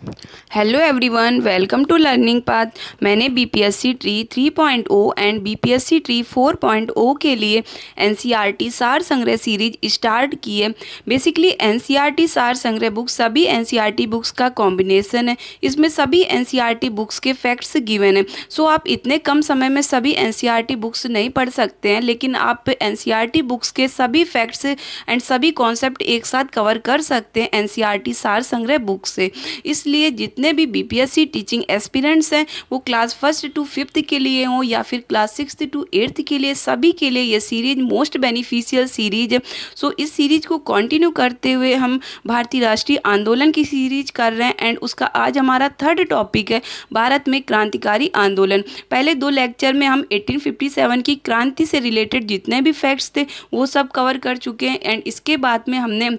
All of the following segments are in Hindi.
Hello everyone, welcome to learning path. मैंने BPSC TRE 3.0 and BPSC TRE 4.0 के लिए एनसीईआरटी सार संग्रह सीरीज स्टार्ट की है। बेसिकली एनसीईआरटी सार संग्रह बुक सभी एनसीईआरटी बुक्स का कॉम्बिनेशन है। इसमें सभी एनसीईआरटी बुक्स के फैक्ट्स गिवन है। सो आप इतने कम समय में सभी एनसीईआरटी बुक्स नहीं पढ़ सकते हैं, लेकिन आप एनसीईआरटी बुक्स के सभी फैक्ट्स एंड सभी कॉन्सेप्ट एक साथ कवर कर सकते हैं एनसीईआरटी सार संग्रह बुक से। इसलिए जितने भी बीपीएससी टीचिंग एस्पिरेंट्स हैं, वो क्लास फर्स्ट टू फिफ्थ के लिए हों या फिर क्लास सिक्स्थ टू एट्थ के लिए, सभी के लिए ये सीरीज मोस्ट बेनिफिशियल सीरीज है। सो इस सीरीज को कंटिन्यू करते हुए हम भारतीय राष्ट्रीय आंदोलन की सीरीज कर रहे हैं एंड उसका आज हमारा थर्ड टॉपिक है भारत में क्रांतिकारी आंदोलन। पहले दो लेक्चर में हम 1857 की क्रांति से रिलेटेड जितने भी फैक्ट्स थे वो सब कवर कर चुके हैं एंड इसके बाद में हमने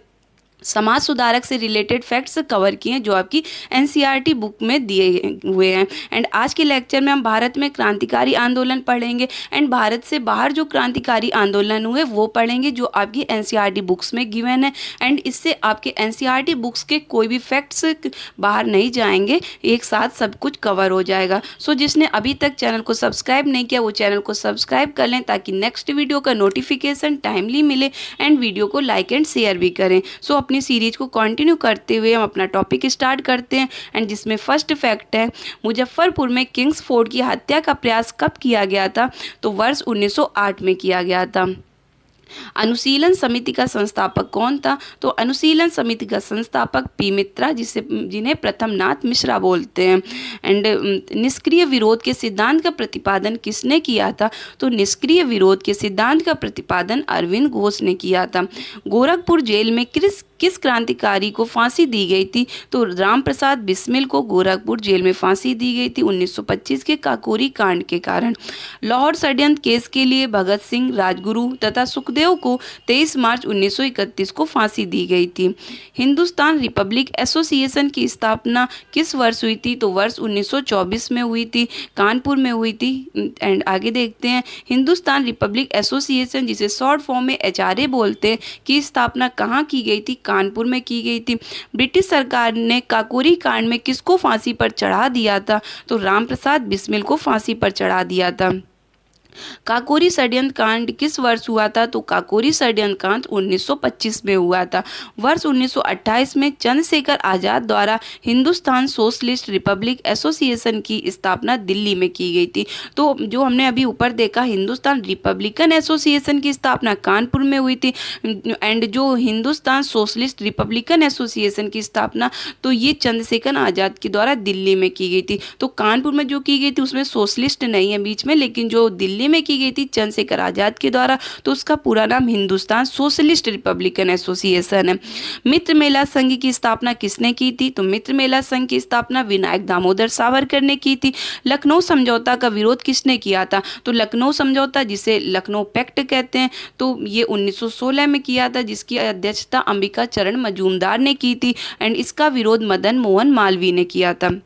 समाज सुधारक से रिलेटेड फैक्ट्स कवर किए हैं जो आपकी एनसीईआरटी बुक में दिए हुए हैं। एंड आज के लेक्चर में हम भारत में क्रांतिकारी आंदोलन पढ़ेंगे एंड भारत से बाहर जो क्रांतिकारी आंदोलन हुए वो पढ़ेंगे जो आपकी एनसीईआरटी बुक्स में गिवन है। एंड इससे आपके एनसीईआरटी बुक्स के कोई भी फैक्ट्स बाहर नहीं जाएंगे, एक साथ सब कुछ कवर हो जाएगा। सो जिसने अभी तक चैनल को सब्सक्राइब नहीं किया वो चैनल को सब्सक्राइब कर लें ताकि नेक्स्ट वीडियो का नोटिफिकेशन टाइमली मिले एंड वीडियो को लाइक एंड शेयर भी करें। सो अपनी सीरीज को कंटिन्यू करते हुए हम अपना टॉपिक स्टार्ट करते हैं एंड जिसमें फर्स्ट फैक्ट है मुजफ्फरपुर में किंग्स फोर्ट की हत्या का प्रयास कब किया गया था? तो वर्ष 1908 में किया गया था। अनुशीलन समिति का संस्थापक कौन था? तो अनुशीलन समिति का संस्थापक पी मित्रा, जिन्हें प्रथम नाथ मिश्रा बोलते हैं। एंड निष्क्रिय विरोध के सिद्धांत का प्रतिपादन किसने किया था? तो निष्क्रिय विरोध के सिद्धांत का प्रतिपादन अरविंद घोष ने किया था। गोरखपुर जेल में किस क्रांतिकारी को फांसी दी गई थी? तो राम प्रसाद बिस्मिल को गोरखपुर जेल में फांसी दी गई थी 1925 के काकोरी कांड के कारण। लाहौर षड्यंत्र केस के लिए भगत सिंह, राजगुरु तथा सुखदेव को 23 मार्च 1931 को फांसी दी गई थी। हिंदुस्तान रिपब्लिक एसोसिएशन की स्थापना किस वर्ष हुई थी? तो वर्ष 1924 में हुई थी, कानपुर में हुई थी। एंड आगे देखते हैं हिंदुस्तान रिपब्लिक एसोसिएशन, जिसे शॉर्ट फॉर्म में एचआरए बोलते हैं, की स्थापना कहाँ की गई थी? कानपुर में की गई थी। ब्रिटिश सरकार ने काकोरी कांड में किसको फांसी पर चढ़ा दिया था? तो रामप्रसाद बिस्मिल को फांसी पर चढ़ा दिया था। काकोरी षड्यंत्र कांड किस वर्ष हुआ था? तो काकोरी षड्यंत्र कांड 1925 में हुआ था। वर्ष 1928 में चंद्रशेखर आजाद द्वारा हिंदुस्तान सोशलिस्ट रिपब्लिक एसोसिएशन की स्थापना दिल्ली में की गई थी। तो जो हमने अभी ऊपर देखा हिंदुस्तान रिपब्लिकन एसोसिएशन की स्थापना कानपुर में हुई थी एंड जो हिंदुस्तान सोशलिस्ट रिपब्लिकन एसोसिएशन की स्थापना तो ये चंद्रशेखर आजाद के द्वारा दिल्ली में की गई थी। तो कानपुर में जो की गई थी उसमें सोशलिस्ट नहीं है बीच में, लेकिन जो दिल्ली में की गई थी चंद्रशेखर आजाद के द्वारा तो उसका पूरा नाम हिंदुस्तान सोशलिस्ट रिपब्लिकन एसोसिएशन है। मित्र मेला संघ की स्थापना किसने की थी? तो मित्र मेला संघ की स्थापना विनायक दामोदर सावरकर ने की थी। लखनऊ समझौता का विरोध किसने किया था? तो लखनऊ समझौता, जिसे लखनऊ पैक्ट कहते हैं, तो ये 1916 में किया था, जिसकी अध्यक्षता अंबिका चरण मजूमदार ने की थी एंड इसका विरोध मदन मोहन मालवीय ने किया था।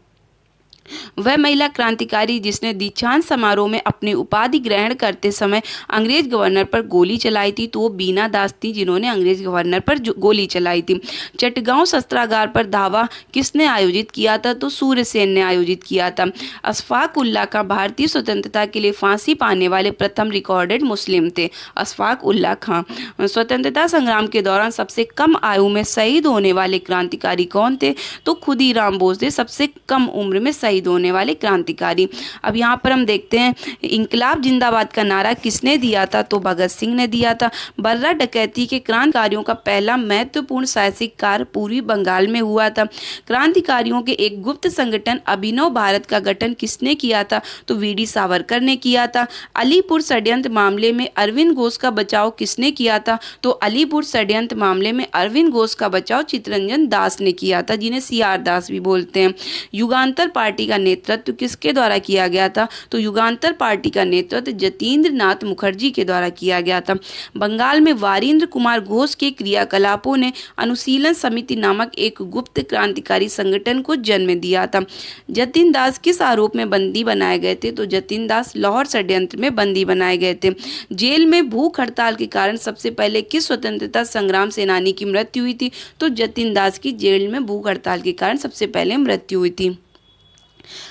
वह महिला क्रांतिकारी जिसने दीक्षांत समारोह में अपनी उपाधि ग्रहण करते समय अंग्रेज गवर्नर पर गोली चलाई थी तो वो बीना दास थी, जिन्होंने अंग्रेज गवर्नर पर गोली चलाई थी। चटगांव शस्त्रागार पर धावा किसने आयोजित किया था? तो सूर्यसेन ने आयोजित किया था। अशफाक उल्लाह खां भारतीय स्वतंत्रता के लिए फांसी पाने वाले प्रथम रिकॉर्डेड मुस्लिम थे। अशफाक उल्लाह खां। स्वतंत्रता संग्राम के दौरान सबसे कम आयु में शहीद होने वाले क्रांतिकारी कौन थे? तो खुदीराम बोस थे सबसे कम उम्र में शहीद होने वाले क्रांतिकारी। अब यहाँ पर हम देखते हैं इंकलाब जिंदाबाद का नारा किसने दिया था? तो भगत सिंह ने दिया था। बर्रा डकैती के क्रांतिकारियों का पहला महत्वपूर्ण साहसिक कार्य पूर्वी बंगाल में हुआ था। क्रांतिकारियों के एक गुप्त संगठन अभिनव भारत का गठन किसने किया था? तो वीडी सावरकर ने किया था। अलीपुर षड्यंत्र मामले में अरविंद घोष का बचाव किसने किया था? तो अलीपुर षड्यंत्र मामले में अरविंद घोष का बचाव चित्तरंजन दास ने किया था, जिन्हें सीआर दास भी बोलते हैं। युगांतर पार्टी का नेतृत्व किसके द्वारा किया गया था? तो युगांतर पार्टी का नेतृत्व जतीन्द्र नाथ मुखर्जी के द्वारा किया गया था। बंगाल में वारिंद्र कुमार घोष के क्रियाकलापों ने अनुशीलन समिति नामक एक गुप्त क्रांतिकारी संगठन को जन्म दिया था। जतिन दास किस आरोप में बंदी बनाए गए थे? तो जतिन दास लाहौर षड्यंत्र में बंदी बनाए गए थे। जेल में भूख हड़ताल के कारण सबसे पहले किस स्वतंत्रता संग्राम सेनानी की मृत्यु हुई थी? तो जतिन दास की जेल में भूख हड़ताल के कारण सबसे पहले मृत्यु हुई थी।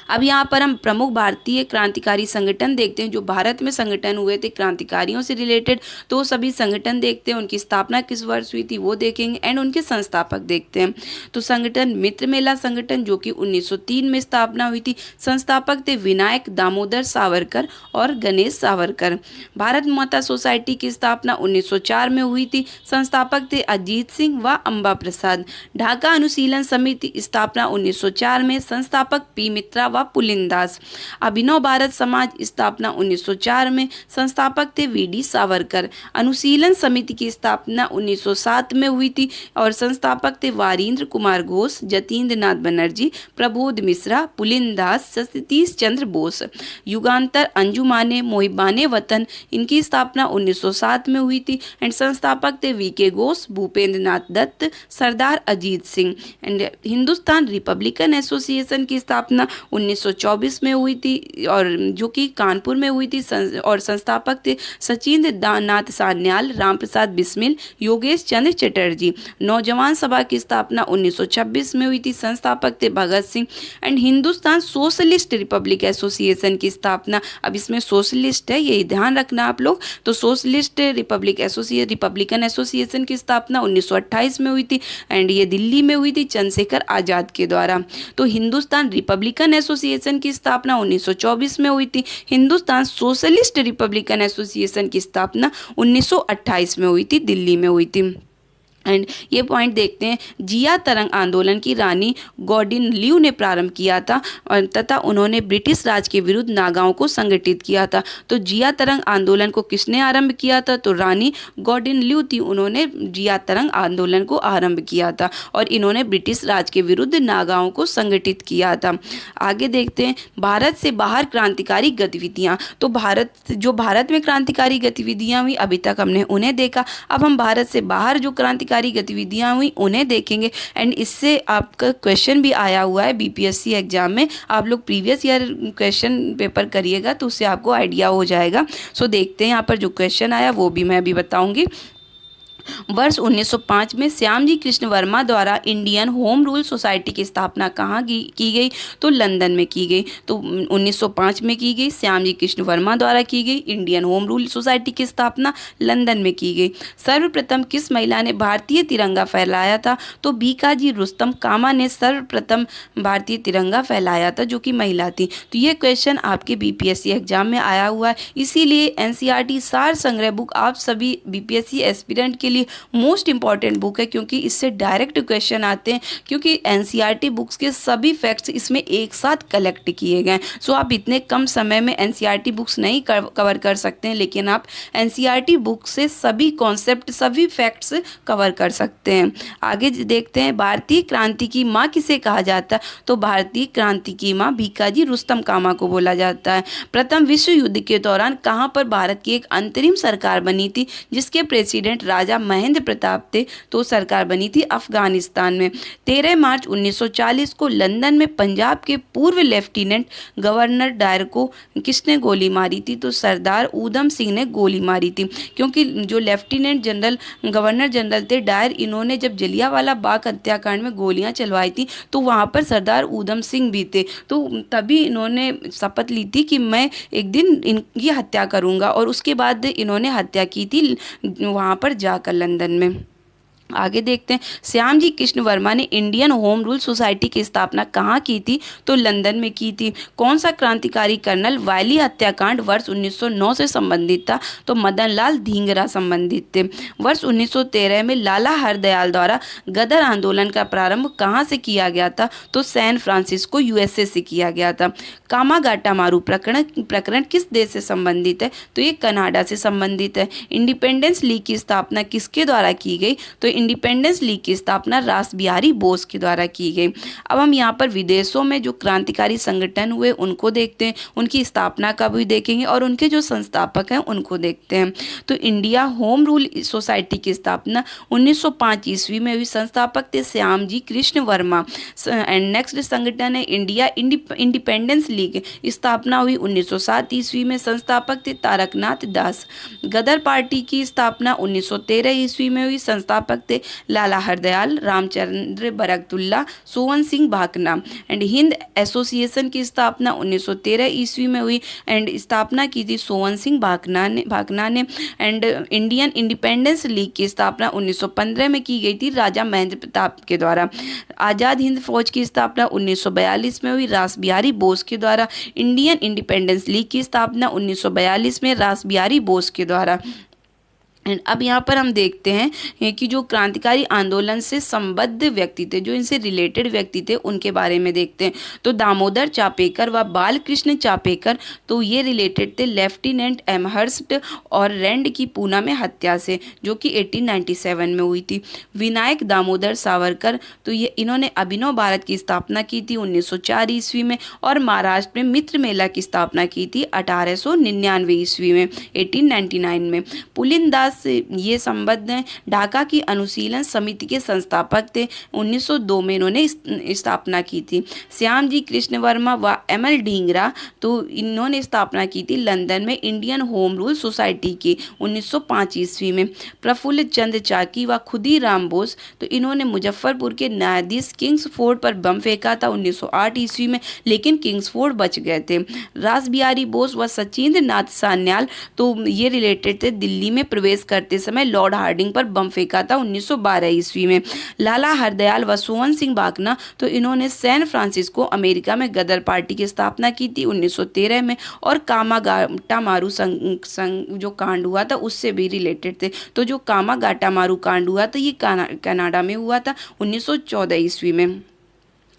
अब यहाँ पर हम प्रमुख भारतीय क्रांतिकारी संगठन देखते हैं जो भारत में संगठन हुए थे क्रांतिकारियों से रिलेटेड। तो सभी संगठन देखते हैं, उनकी स्थापना किस वर्ष हुई थी वो देखेंगे एंड उनके संस्थापक देखते हैं। तो संगठन मित्र मेला संगठन जो कि 1903 में स्थापना हुई थी। संस्थापक थे विनायक दामोदर सावरकर और गणेश सावरकर। भारत माता सोसाइटी की स्थापना 1904 में हुई थी। संस्थापक थे अजीत सिंह व अम्बा प्रसाद। ढाका अनुशीलन समिति स्थापना 1904 में। संस्थापक पी मित्रा व पुलिनदास। अभिनव भारत समाज स्थापना 1904 में। संस्थापक थे वीडी सावरकर। अनुशीलन समिति की स्थापना 1907 में हुई थी और संस्थापक थे वारिंद्र कुमार घोष, जतीन्द्र नाथ बनर्जी, प्रबोध मिश्रा, पुलिनदास, सतीश चंद्र बोस। युगांतर अंजुमाने मोहिबाने वतन, इनकी स्थापना 1907 में हुई थी एंड संस्थापक थे V K Ghosh, Bhupendra Nath Dutt, Sardar Ajit Singh. And Hindustan Republican Association की स्थापना 1924 में हुई थी और जो कि कानपुर में हुई थी और संस्थापक थे सचिंद्र नाथ सान्याल, रामप्रसाद बिस्मिल, योगेश चंद्र चटर्जी। नौजवान सभा की स्थापना 1926 में हुई थी। संस्थापक थे Bhagat Singh. And Hindustan socialist republic association की स्थापना, अब इसमें सोशलिस्ट है ये ध्यान रखना आप लोग, तो सोशलिस्ट रिपब्लिकन एसोसिएशन की स्थापना 1928 में हुई थी एंड ये दिल्ली में हुई थी चंद्रशेखर आजाद के द्वारा। तो हिंदुस्तान रिपब्लिकन एसोसिएशन की स्थापना 1924 में हुई थी। हिंदुस्तान सोशलिस्ट रिपब्लिकन एसोसिएशन की स्थापना 1928 में हुई थी, दिल्ली में हुई थी। एंड ये पॉइंट देखते हैं, जिया तरंग आंदोलन की रानी गॉर्डिन ल्यू ने प्रारंभ किया था और तथा उन्होंने ब्रिटिश राज के विरुद्ध नागाओं को संगठित किया था। तो जिया तरंग आंदोलन को किसने आरंभ किया था? तो रानी गॉर्डिन ल्यू थी, उन्होंने जिया तरंग आंदोलन को आरंभ किया था और इन्होंने ब्रिटिश राज के विरुद्ध नागाओं को संगठित किया था। आगे देखते हैं, भारत से बाहर क्रांतिकारी गतिविधियाँ। तो भारत में क्रांतिकारी गतिविधियाँ हुई अभी तक हमने उन्हें देखा। अब हम भारत से बाहर जो क्रांतिकारी गतिविधियां हुई उन्हें देखेंगे एंड इससे आपका क्वेश्चन भी आया हुआ है बीपीएससी एग्जाम में। आप लोग प्रीवियस ईयर क्वेश्चन पेपर करिएगा तो उससे आपको आइडिया हो जाएगा। सो देखते हैं यहाँ पर जो क्वेश्चन आया वो भी मैं अभी बताऊंगी। वर्ष 1905 में श्यामजी कृष्ण वर्मा द्वारा इंडियन होम रूल सोसाइटी की स्थापना कहाँ की गई? तो लंदन में की गई। तो 1905 में की गई, श्यामजी कृष्ण वर्मा द्वारा की गई। इंडियन होम रूल सोसाइटी की स्थापना लंदन में की गई। सर्वप्रथम किस महिला ने भारतीय तिरंगा फहराया था? तो भीकाजी रुस्तम कामा ने सर्वप्रथम भारतीय तिरंगा फहराया था जो कि महिला थी। तो ये क्वेश्चन आपके बीपीएससी एग्जाम में आया हुआ है, इसीलिए एनसीईआरटी सार संग्रह बुक आप सभी बीपीएससी एस्पिरेंट के लिए मोस्ट इंपॉर्टेंट बुक है क्योंकि इससे डायरेक्ट क्वेश्चन आते हैं, क्योंकि एनसीईआरटी बुक्स के सभी फैक्ट्स इसमें एक साथ कलेक्ट किए गए। सो आप इतने कम समय में एनसीईआरटी बुक्स नहीं कवर कर सकते हैं, लेकिन आप एनसीईआरटी बुक से सभी कॉन्सेप्ट सभी फैक्ट्स कवर कर सकते हैं। आगे देखते हैं, भारतीय क्रांति की माँ किसे कहा जाता है? तो भारतीय क्रांति की माँ भीकाजी रुस्तम कामा को बोला जाता है। प्रथम विश्व युद्ध के दौरान कहाँ पर भारत की एक अंतरिम सरकार बनी थी जिसके प्रेसिडेंट राजा महेंद्र प्रताप थे? तो सरकार बनी थी अफगानिस्तान में। 13 मार्च 1940 को लंदन में पंजाब के पूर्व लेफ्टिनेंट गवर्नर डायर को किसने गोली मारी थी? तो सरदार ऊधम सिंह ने गोली मारी थी, क्योंकि जो लेफ्टिनेंट जनरल गवर्नर जनरल थे डायर, इन्होंने जब जलियांवाला बाग हत्याकांड में गोलियां चलवाई थी तो वहां पर सरदार ऊधम सिंह भी थे। तो तभी इन्होंने शपथ ली थी कि मैं एक दिन इनकी हत्या करूंगा और उसके बाद इन्होंने हत्या की थी वहां पर जाकर लंदन में। आगे देखते हैं, श्यामजी कृष्ण वर्मा ने इंडियन होम रूल सोसाइटी की स्थापना कहाँ की थी? तो लंदन में की थी। कौन सा क्रांतिकारी कर्नल वायली हत्याकांड वर्ष 1909 से संबंधित था? तो मदन लाल धींगरा संबंधित थे। वर्ष 1913 में लाला हरदयाल द्वारा गदर आंदोलन का प्रारंभ कहाँ से किया गया था? तो सैन फ्रांसिस्को यूएसए से किया गया था। कामागाटामारू प्रकरण किस देश से संबंधित है? तो ये कनाडा से संबंधित है। इंडिपेंडेंस लीग की स्थापना किसके द्वारा की गई? तो इंडिपेंडेंस लीग की स्थापना रास बिहारी बोस के द्वारा की गई। अब हम यहाँ पर विदेशों में जो क्रांतिकारी संगठन हुए उनको देखते हैं, उनकी स्थापना का भी देखेंगे और उनके जो संस्थापक हैं उनको देखते हैं। तो इंडिया होम रूल सोसाइटी की स्थापना 1905 ईस्वी में हुई। संस्थापक थे श्याम जी कृष्ण वर्मा। एंड नेक्स्ट संगठन है इंडिया इंडिपेंडेंस लीग, स्थापना हुई 1907 ईस्वी में। संस्थापक थे तारकनाथ दास। गदर पार्टी की स्थापना 1913 ईस्वी में हुई। संस्थापक थे लाला हरदयाल, रामचंद्र बरकतुल्ला, सोवन सिंह भाकना। एंड हिंद एसोसिएशन की स्थापना 1913 ईस्वी में हुई एंड स्थापना की थी सोवन सिंह भाकना ने। एंड इंडियन इंडिपेंडेंस लीग की स्थापना 1915 में की गई थी राजा महेंद्र प्रताप के द्वारा। आज़ाद हिंद फौज की स्थापना 1942 में हुई रास बिहारी बोस के द्वारा। इंडियन इंडिपेंडेंस लीग की स्थापना 1942 में रास बिहारी बोस के द्वारा। एंड अब यहाँ पर हम देखते हैं कि जो क्रांतिकारी आंदोलन से संबद्ध व्यक्ति थे, जो इनसे रिलेटेड व्यक्ति थे, उनके बारे में देखते हैं। तो दामोदर चापेकर व बालकृष्ण चापेकर, तो ये रिलेटेड थे लेफ्टिनेंट एमहर्स्ट और रैंड की पूना में हत्या से, जो कि 1897 में हुई थी। विनायक दामोदर सावरकर, तो ये इन्होंने अभिनव भारत की स्थापना की थी 1904 ईस्वी में और महाराष्ट्र में मित्र मेला की स्थापना की थी 1899 ईस्वी में 1899 में। पुलिन दास से ये संबद्ध हैं। ढाका की अनुशीलन समिति के संस्थापक थे। 1902 में इन्होंने स्थापना की थी। श्याम जी कृष्ण वर्मा व एम.एल. ढींगरा, तो इन्होंने स्थापना की थी लंदन में इंडियन होम रूल सोसाइटी की 1905 ईस्वी में। प्रफुल्ल चंद्र चाकी व खुदीराम बोस, तो इन्होंने मुजफ्फरपुर के न्यायाधीश किंग्सफोर्ड पर बम फेंका था 1908 ईस्वी में, लेकिन किंग्सफोर्ड बच गए थे। रास बिहारी बोस व सचिंद्र नाथ सान्याल, तो ये रिलेटेड थे दिल्ली में प्रवेश करते समय लॉर्ड हार्डिंग पर बम फेंका था 1912 ईस्वी में। लाला हरदयाल व सोवन सिंह भाकना, तो इन्होंने सैन फ्रांसिस्को अमेरिका में गदर पार्टी की स्थापना की थी 1913 में और कामागाटा मारू जो कांड हुआ था उससे भी रिलेटेड थे। तो जो कामागाटा मारू कांड हुआ था ये कनाडा में हुआ था 1914 ईस्वी में।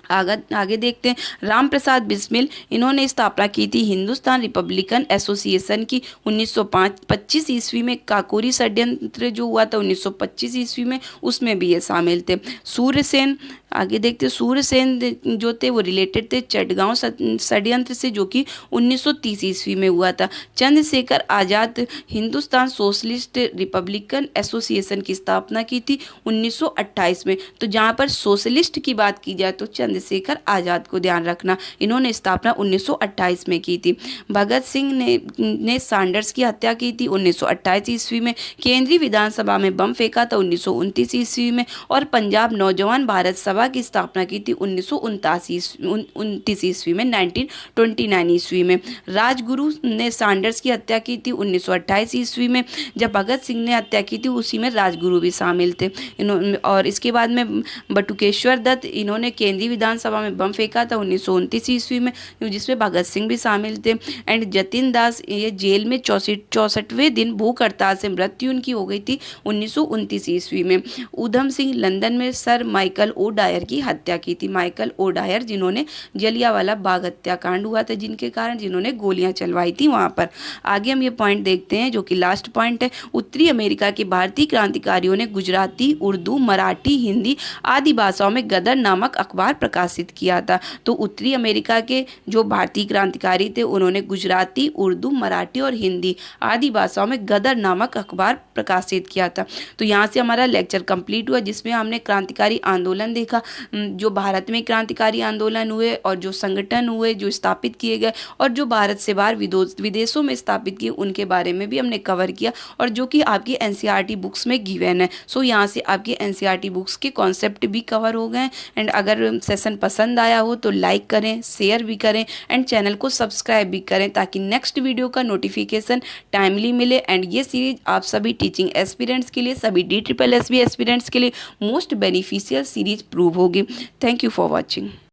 आगे देखते हैं राम प्रसाद बिस्मिल, इन्होंने स्थापना की थी हिंदुस्तान रिपब्लिकन एसोसिएशन की 1925 ईस्वी में। काकोरी षड्यंत्र जो हुआ था 1925 ईस्वी में, उसमें भी ये शामिल थे। सूर्यसेन, आगे देखते हैं सूर्यसेन जो थे वो रिलेटेड थे चटगांव षड्यंत्र से, जो कि 1930 ईस्वी में हुआ था। Chandrashekhar Azad Hindustan socialist Republican Association की स्थापना की थी 1928 में। तो जहाँ पर सोशलिस्ट की बात की जाए तो चंद्रशेखर आज़ाद को ध्यान रखना, इन्होंने स्थापना 1928 में की थी। भगत सिंह ने सैंडर्स की हत्या की थी 1928 ईस्वी में। केंद्रीय विधानसभा में बम फेंका था 1929 ईस्वी में और पंजाब नौजवान भारत सभा की स्थापना की थी 1929 ईस्वी में 1929 ईस्वी में। राजगुरु ने सैंडर्स की हत्या की थी 1928 ईस्वी में। जब भगत सिंह ने हत्या की थी उसी में राजगुरु भी शामिल थे। और इसके बाद में बटुकेश्वर दत्त, इन्होंने केंद्रीय विधानसभा में बम फेंका था 1929 ईस्वी में, जिसमें भगत सिंह भी शामिल थे। एंड जतिन दास, ये जेल में 64वें दिन भूख हड़ताल से मृत्यु उनकी हो गई थी 1929 ईस्वी में। ऊधम सिंह लंदन में सर माइकल ओ डायर की हत्या की थी। माइकल ओ डायर जिन्होंने जलियांवाला बाग हत्याकांड हुआ था जिन्होंने गोलियां चलवाई थी वहां पर। आगे हम ये पॉइंट देखते हैं जो कि लास्ट पॉइंट है। उत्तरी अमेरिका के भारतीय क्रांतिकारियों ने गुजराती, उर्दू, मराठी, हिंदी आदि भाषाओं में गदर नामक अखबार प्रकाशित किया था। तो उत्तरी अमेरिका के जो भारतीय क्रांतिकारी थे उन्होंने गुजराती, उर्दू, मराठी और हिंदी आदि भाषाओं में गदर नामक अखबार प्रकाशित किया था। तो यहाँ से हमारा लेक्चर कंप्लीट हुआ, जिसमें हमने क्रांतिकारी आंदोलन देखा, जो भारत में क्रांतिकारी आंदोलन हुए और जो संगठन हुए जो स्थापित किए गए और जो भारत से बाहर विदेशों में स्थापित किए उनके बारे में भी हमने कवर किया, और जो कि आपकी एनसीईआरटी बुक्स में गिवन है। सो यहाँ से आपकी एनसीईआरटी बुक्स के कॉन्सेप्ट भी कवर हो गए। एंड अगर सेशन पसंद आया हो तो लाइक करें, शेयर भी करें एंड चैनल को सब्सक्राइब भी करें, ताकि नेक्स्ट वीडियो का नोटिफिकेशन टाइमली मिले। एंड ये सीरीज आप सभी टीचिंग एस्पिरेंट्स के लिए, सभी DSSB एस्पिरेंट्स के लिए मोस्ट बेनिफिशियल सीरीज प्रूव होगी। Thank you for watching.